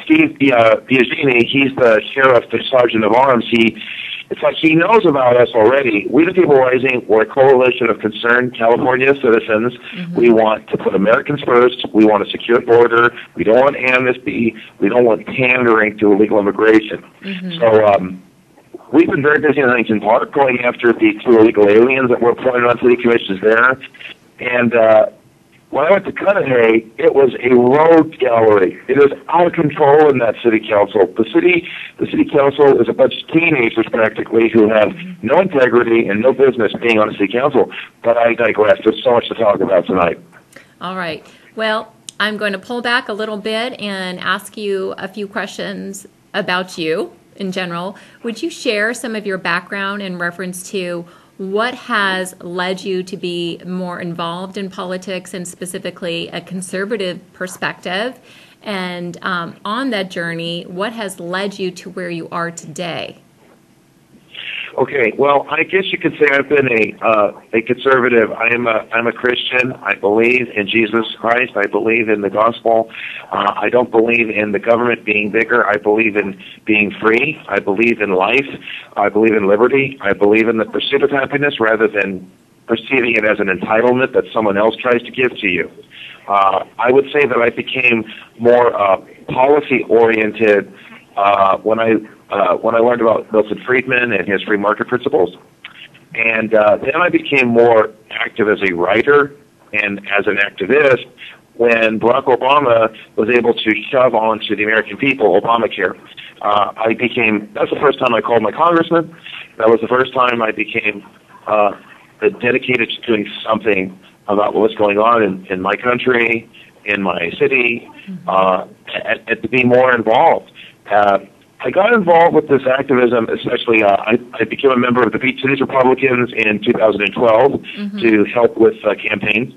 Steve Biagini, he's the sheriff, the sergeant of arms, it's like he knows about us already. We the People Rising, we're a coalition of concerned California citizens. Mm-hmm. We want to put Americans first. We want a secure border. We don't want amnesty. We don't want pandering to illegal immigration. Mm-hmm. So we've been very busy in Huntington Park going after the 2 illegal aliens that were appointed on city commissions there. And when I went to Cudahy, it was a rogue gallery. It is out of control in that city council. The city council is a bunch of teenagers practically who have no integrity and no business being on a city council. But I digress. There's so much to talk about tonight. All right. Well, I'm going to pull back a little bit and ask you a few questions about you in general. Would you share some of your background in reference to what has led you to be more involved in politics and specifically a conservative perspective? And on that journey, what has led you to where you are today? Okay, well, I guess you could say I've been a conservative. I'm a Christian. I believe in Jesus Christ. I believe in the gospel. I don't believe in the government being bigger. I believe in being free. I believe in life. I believe in liberty. I believe in the pursuit of happiness rather than perceiving it as an entitlement that someone else tries to give to you. I would say that I became more policy-oriented when I learned about Milton Friedman and his free market principles. And then I became more active as a writer and as an activist when Barack Obama was able to shove onto the American people Obamacare. That's the first time I called my congressman. That was the first time I became dedicated to doing something about what's going on in my country, in my city, and to be more involved. I got involved with this activism, especially I became a member of the Beach Cities Republicans in 2012 to help with campaigns.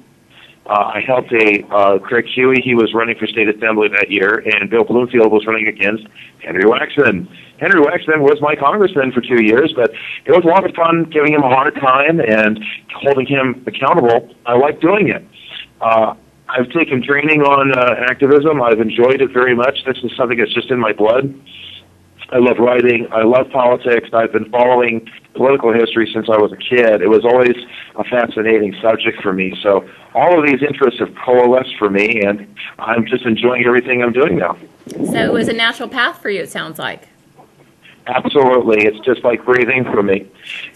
I helped Craig Huey. He was running for state assembly that year, and Bill Bloomfield was running against Henry Waxman. Henry Waxman was my congressman for 2 years, but it was a lot of fun giving him a hard time and holding him accountable. I like doing it. I've taken training on activism. I've enjoyed it very much. This is something that's just in my blood. I love writing. I love politics. I've been following political history since I was a kid. It was always a fascinating subject for me. So all of these interests have coalesced for me, and I'm just enjoying everything I'm doing now. So it was a natural path for you, it sounds like. Absolutely. It's just like breathing for me.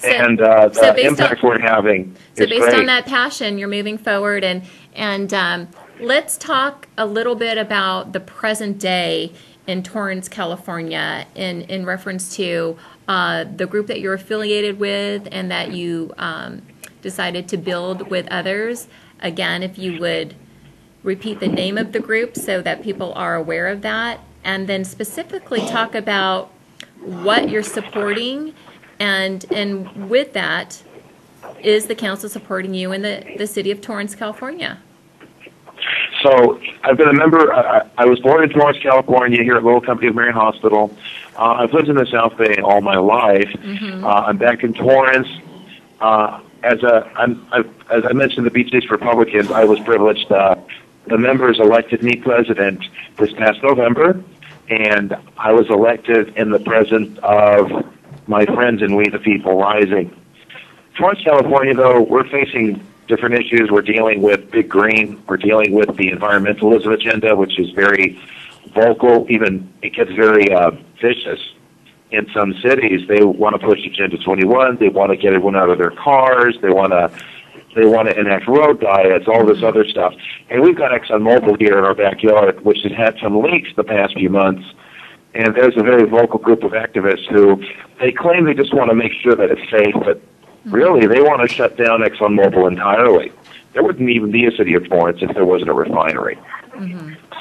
And the impact we're having is great. So based on that passion, you're moving forward. And let's talk a little bit about the present day in Torrance, California, in reference to the group that you're affiliated with and that you decided to build with others. Again, if you would repeat the name of the group so that people are aware of that, and then specifically talk about what you're supporting, and with that, is the council supporting you in the city of Torrance, California? So I've been a member. I was born in Torrance, California, here at Little Company of Marion Hospital. I've lived in the South Bay all my life. I'm back in Torrance. As I mentioned, the Beach Cities Republicans, I was privileged. The members elected me president this past November, and I was elected in the presence of my friends in We the People Rising. Torrance, California, though, we're facing different issues. We're dealing with Big Green. We're dealing with the environmentalism agenda, which is very vocal. Even it gets very vicious in some cities. They want to push Agenda 21. They want to get everyone out of their cars. They want to enact road diets, all this other stuff. And we've got ExxonMobil here in our backyard, which has had some leaks the past few months. And there's a very vocal group of activists who they claim they just want to make sure that it's safe, but really they want to shut down ExxonMobil entirely. There wouldn't even be a city of Torrance if there wasn't a refinery.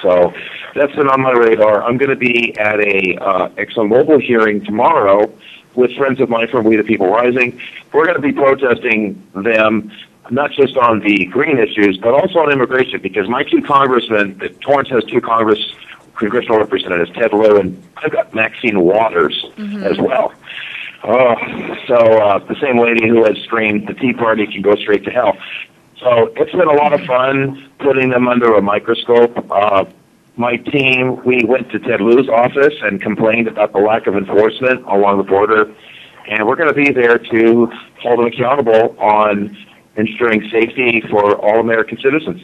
So that's been on my radar. I'm going to be at a ExxonMobil hearing tomorrow with friends of mine from We the People Rising. We're going to be protesting them not just on the green issues, but also on immigration, because my two congressmen, Torrance has two congressional representatives, Ted Lieu, and I've got Maxine Waters as well. So the same lady who has screamed, the Tea Party can go straight to hell. So it's been a lot of fun putting them under a microscope. My team, we went to Ted Lieu's office and complained about the lack of enforcement along the border, and we're going to be there to hold them accountable on ensuring safety for all American citizens.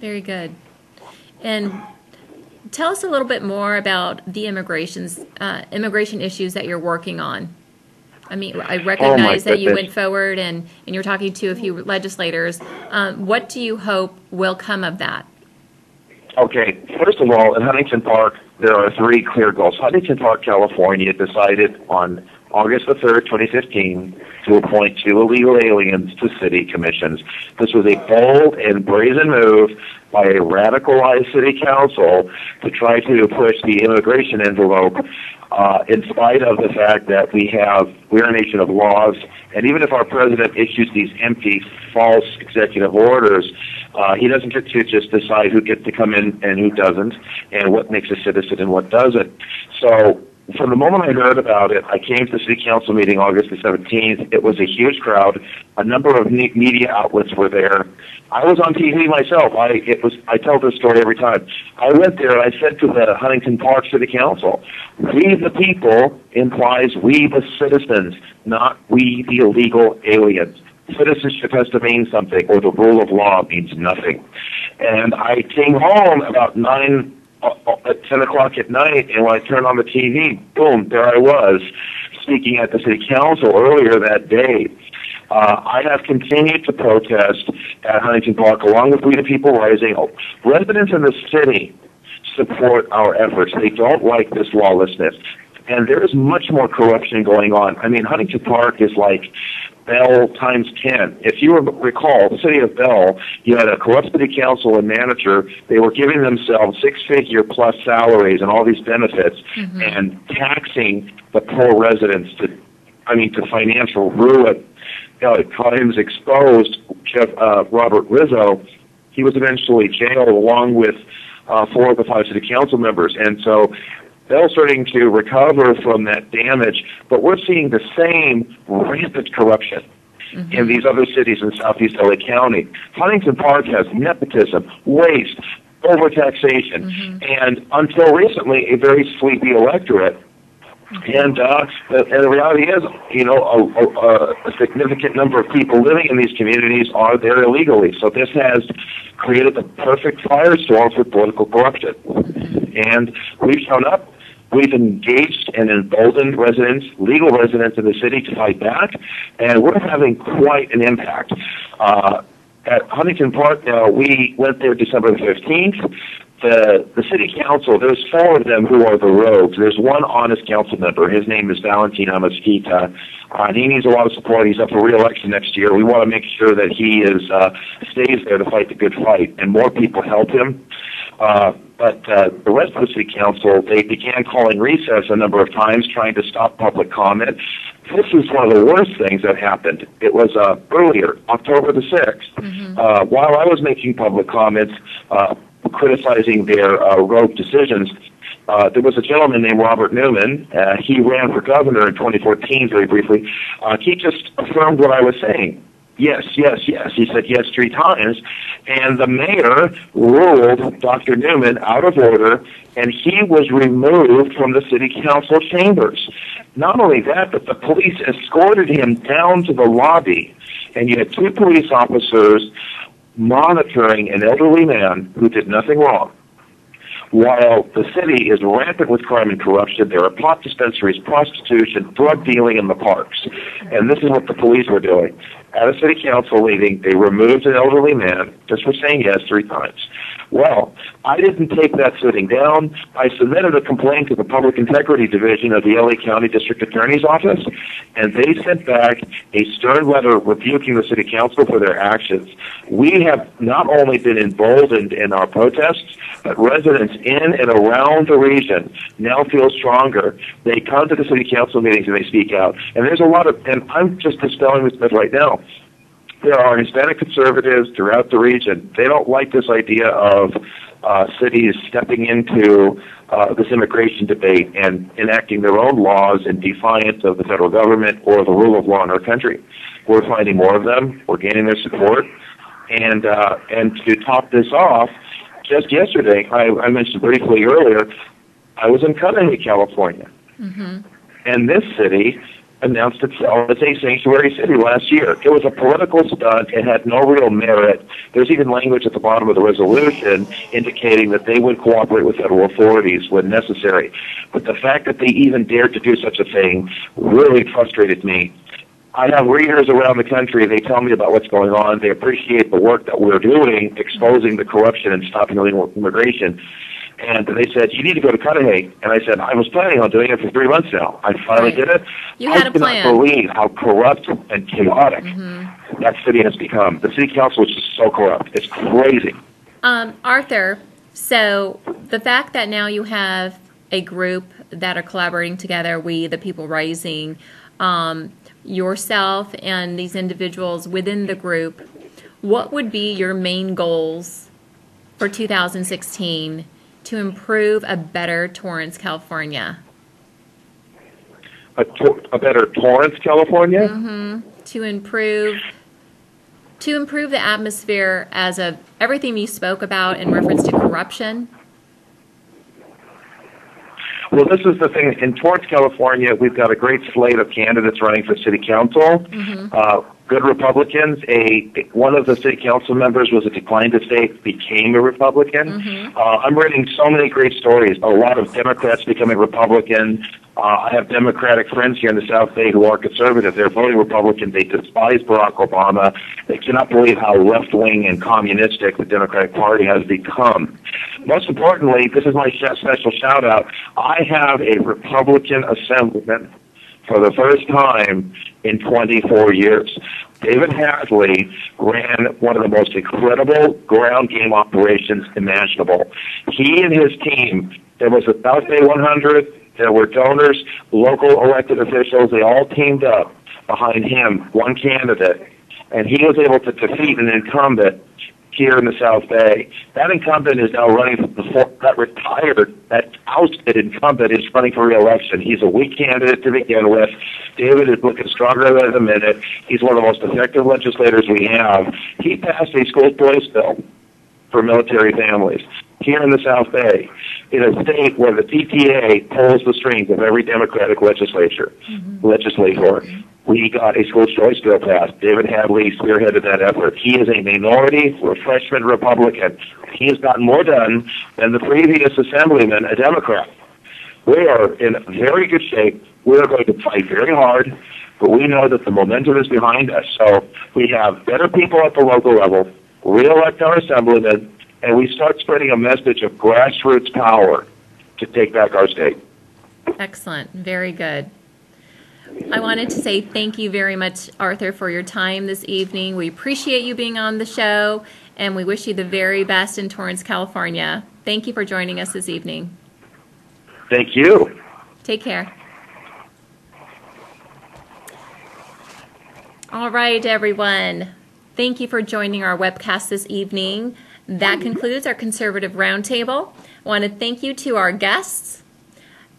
Very good. And tell us a little bit more about the immigration issues that you're working on. I mean, I recognize that you went forward and you're talking to a few legislators. What do you hope will come of that? Okay, first of all, in Huntington Park, there are three clear goals. Huntington Park, California decided on August the 3rd, 2015, to appoint 2 illegal aliens to city commissions. This was a bold and brazen move by a radicalized city council to try to push the immigration envelope in spite of the fact that we're a nation of laws, and even if our president issues these empty, false executive orders, he doesn't get to just decide who gets to come in and who doesn't, and what makes a citizen and what doesn't. So from the moment I heard about it, I came to the city council meeting August the 17th. It was a huge crowd. A number of media outlets were there. I was on TV myself. I tell this story every time. I went there and I said to the Huntington Park City Council, "We the people" implies we the citizens, not we the illegal aliens. Citizenship has to mean something, or the rule of law means nothing. And I came home about at 10 o'clock at night, and when I turned on the TV, boom, there I was, speaking at the city council earlier that day. I have continued to protest at Huntington Park, along with We the People Rising. Residents in the city support our efforts. They don't like this lawlessness. And there is much more corruption going on. I mean, Huntington Park is like Bell times 10. If you recall, the city of Bell, you had a corrupt city council and manager. They were giving themselves six-figure plus salaries and all these benefits, and taxing the poor residents to financial ruin. Crimes exposed. Robert Rizzo, he was eventually jailed along with 4 of the 5 city council members, and so they're starting to recover from that damage, but we're seeing the same rampant corruption in these other cities in southeast LA County. Huntington Park has nepotism, waste, overtaxation, and until recently, a very sleepy electorate. And the reality is, a significant number of people living in these communities are there illegally. So this has created the perfect firestorm for political corruption. And we've shown up. We've engaged and emboldened residents, legal residents of the city, to fight back, and we're having quite an impact. At Huntington Park now, we went there December the 15th. The city council, there's 4 of them who are the rogues. There's one honest council member. His name is Valentino Mesquita. And he needs a lot of support. He's up for re-election next year. We want to make sure that he stays there to fight the good fight, and more people help him. But the rest of the city council, they began calling recess a number of times, trying to stop public comment. This is one of the worst things that happened. It was earlier, October the 6th. While I was making public comments, criticizing their rogue decisions, there was a gentleman named Robert Newman. He ran for governor in 2014, very briefly. He just affirmed what I was saying. Yes, yes, yes. He said yes 3 times. And the mayor ruled Dr. Newman out of order, and he was removed from the city council chambers. Not only that, but the police escorted him down to the lobby, and you had 2 police officers monitoring an elderly man who did nothing wrong. While the city is rampant with crime and corruption, there are pot dispensaries, prostitution, drug dealing in the parks. And this is what the police were doing. At a city council meeting, they removed an elderly man just for saying yes 3 times. Well, I didn't take that sitting down. I submitted a complaint to the Public Integrity Division of the LA County District Attorney's Office, and they sent back a stern letter rebuking the city council for their actions. We have not only been emboldened in our protests, but residents in and around the region now feel stronger. They come to the city council meetings and they speak out. And there's a lot of, and I'm just dispelling this myth right now. There are Hispanic conservatives throughout the region. They don't like this idea of cities stepping into this immigration debate and enacting their own laws in defiance of the federal government or the rule of law in our country. We're finding more of them. We're gaining their support. And to top this off, just yesterday, I mentioned briefly earlier, I was in Cudahy, California. And this city announced itself as a sanctuary city last year. It was a political stunt. It had no real merit. There's even language at the bottom of the resolution indicating that they would cooperate with federal authorities when necessary. But the fact that they even dared to do such a thing really frustrated me. I have readers around the country. They tell me about what's going on. They appreciate the work that we're doing, exposing the corruption and stopping illegal immigration. And they said, you need to go to Cudahy. And I said, I was planning on doing it for 3 months now. I finally did it. You had a plan. I cannot believe how corrupt and chaotic that city has become. The city council is just so corrupt. It's crazy. Arthur, so the fact that now you have a group that are collaborating together, We the People Rising, yourself and these individuals within the group, what would be your main goals for 2016 to improve a better Torrance, California? a better Torrance, California? To improve the atmosphere as of everything you spoke about in reference to corruption? Well, this is the thing. In Torrance, California, we've got a great slate of candidates running for city council. Good Republicans. One of the city council members was a declined estate, became a Republican. I'm reading so many great stories. A lot of Democrats becoming Republican. I have Democratic friends here in the South Bay who are conservative. They're voting Republican. They despise Barack Obama. They cannot believe how left-wing and communistic the Democratic Party has become. Most importantly, this is my special shout-out. I have a Republican assemblyman for the first time in 24 years. David Hadley ran one of the most incredible ground game operations imaginable. He and his team, there was a South Bay 100, there were donors, local elected officials, they all teamed up behind him, one candidate, and he was able to defeat an incumbent here in the South Bay. That incumbent is now running that ousted incumbent is running for re-election. He's a weak candidate to begin with. David is looking stronger by the minute. He's one of the most effective legislators we have. He passed a school choice bill for military families here in the South Bay, in a state where the PTA pulls the strings of every Democratic legislator. We got a school choice bill passed. David Hadley spearheaded that effort. He is a minority refreshment Republican. He has gotten more done than the previous assemblyman, a Democrat. We are in very good shape. We are going to fight very hard, but we know that the momentum is behind us. So we have better people at the local level, re-elect our assemblyman, and we start spreading a message of grassroots power to take back our state. Excellent. Very good. I wanted to say thank you very much, Arthur, for your time this evening. We appreciate you being on the show, and we wish you the very best in Torrance, California. Thank you for joining us this evening. Thank you. Take care. All right, everyone. Thank you for joining our webcast this evening. That concludes our Conservative Roundtable. I want to thank you to our guests,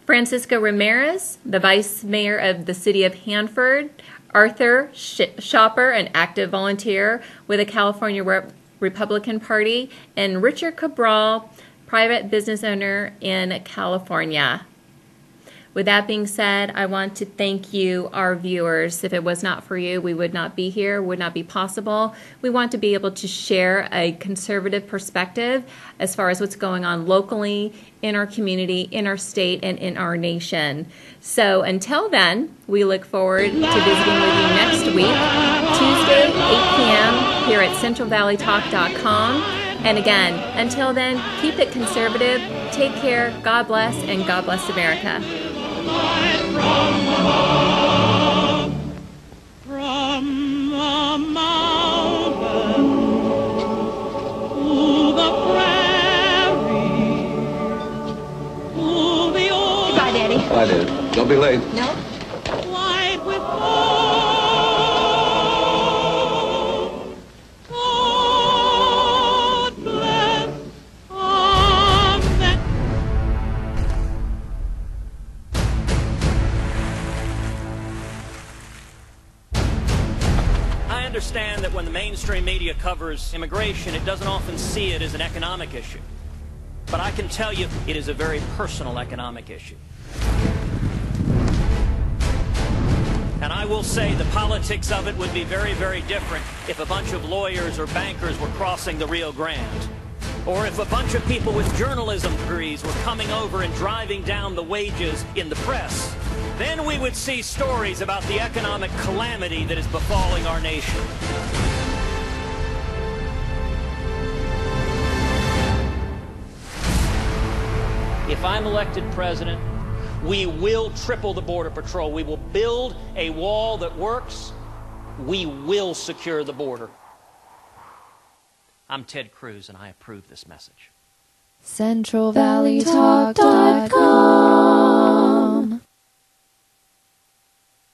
Francisco Ramirez, the Vice Mayor of the City of Hanford, Arthur Shopper, an active volunteer with the California Republican Party, and Richard Cabral, private business owner in California. With that being said, I want to thank you, our viewers. If it was not for you, we would not be here, would not be possible. We want to be able to share a conservative perspective as far as what's going on locally, in our community, in our state, and in our nation. So until then, we look forward to visiting with you next week, Tuesday, 8 p.m. here at CentralValleyTalk.com. And again, until then, keep it conservative, take care, God bless, and God bless America. From the mountain to the prairie to the old. Goodbye, Daddy. Bye, Dad. Don't be late. No. White with gold. God bless America. I understand that when the mainstream media covers immigration, it doesn't often see it as an economic issue. But I can tell you it is a very personal economic issue. And I will say the politics of it would be very, very different if a bunch of lawyers or bankers were crossing the Rio Grande. Or if a bunch of people with journalism degrees were coming over and driving down the wages in the press. Then we would see stories about the economic calamity that is befalling our nation. If I'm elected president, we will triple the Border Patrol. We will build a wall that works. We will secure the border. I'm Ted Cruz, and I approve this message. CentralValleyTalk.com